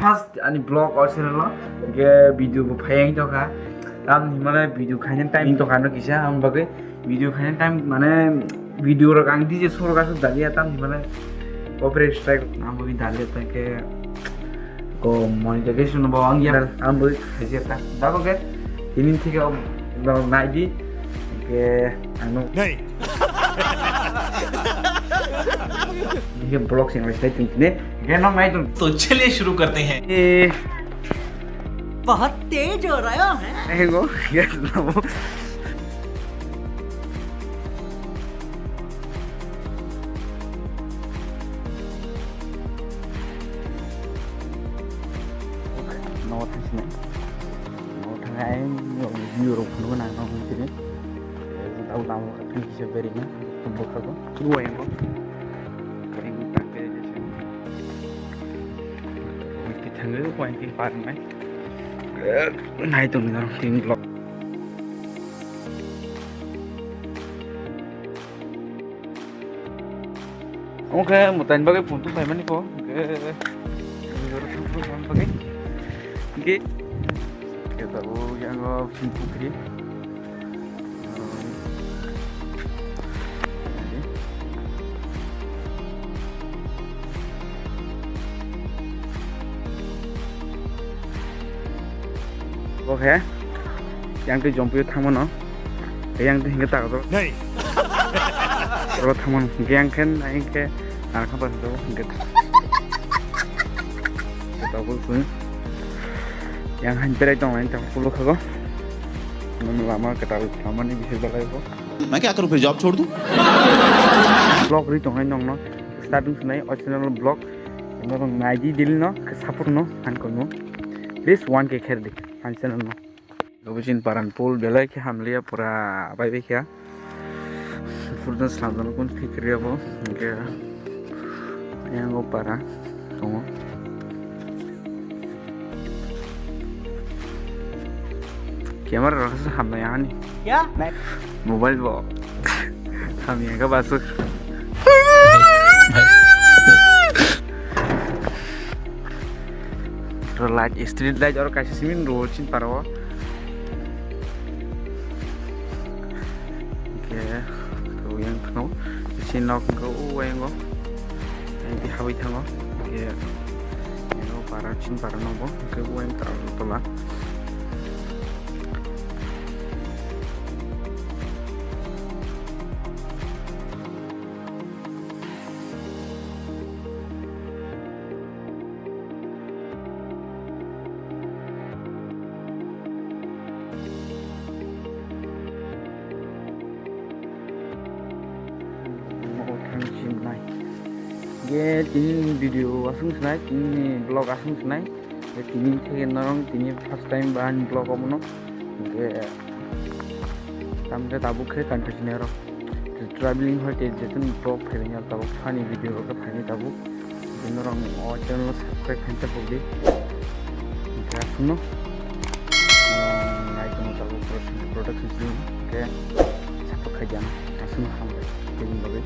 first ani blog or channel ke video ko phayang to ka am mane video khainen time to khano kisa am bage video khainen time mane video ro ang dije sor ga so dalia tam mane copyright strike am bagi dalia ta ke ko monetization ba ang ya am bagi khaje ta da bage tinin thike ba nai di ke ano nei ये blog से invest तुमने क्या नाम है तुम तो चलिए शुरू करते हैं बहुत तेज हो रहा है वो यस नाम नोट है नोट है यूरो को ना ना मुझे tahu tahu kan bisa berinya tumbuk apa dua yang kok yang pakai aja sih kita nggak tahu yang paling mai naik tuh nih orang ting blok oke mau tanya bagai puntu kayak mana kok bagai oke kita tahu yang pintu kiri oke yang ke jompo thamon yang ke hinga tak नहीं ro thamon yang kan yang ke arka pas do hinga kita pun yang hampir itu main tak perlu khago lama kita thamon ni bisa balai ko मैं क्या करूं फिर job छोड़ दूं blog ri tong nong no starting sunai original blog no naiji dil no support no han ko no please 1k kher dik han channel no gobicin paran pol belai ke hamlia pura bai be kya furdan slamdan kon fikriya bo ke yang opara tongo camera rasa hamna yani क्या mobile bo हम यहाँ का Basur light street light और कैसे semen road चिन पारो okay तो yang खनो चिन knock को yang go yang di hawi thango oke yang para चिन पारो नंगो के yang tola ये तीन वीडियो असुं सुनाय तीन ब्लॉग असुं सुनाय ये तीन থেকে নরং তিনি ফার্স্ট টাইম বান ব্লগ আমনো যে তামতে তাবুকে কন্টিনিউ র ট্রাভেলিং হতে যেতুন ব্লগ ফেরিং তাবু ফানি ভিডিও কে ফানি তাবু নরং অ চ্যানেল সাবস্ক্রাইব করতে পড়ি আসুনো আইকন তাবু প্রোডাকশন কে সাপোর্ট খাই জানা আসুন হামলে তিন ভাবে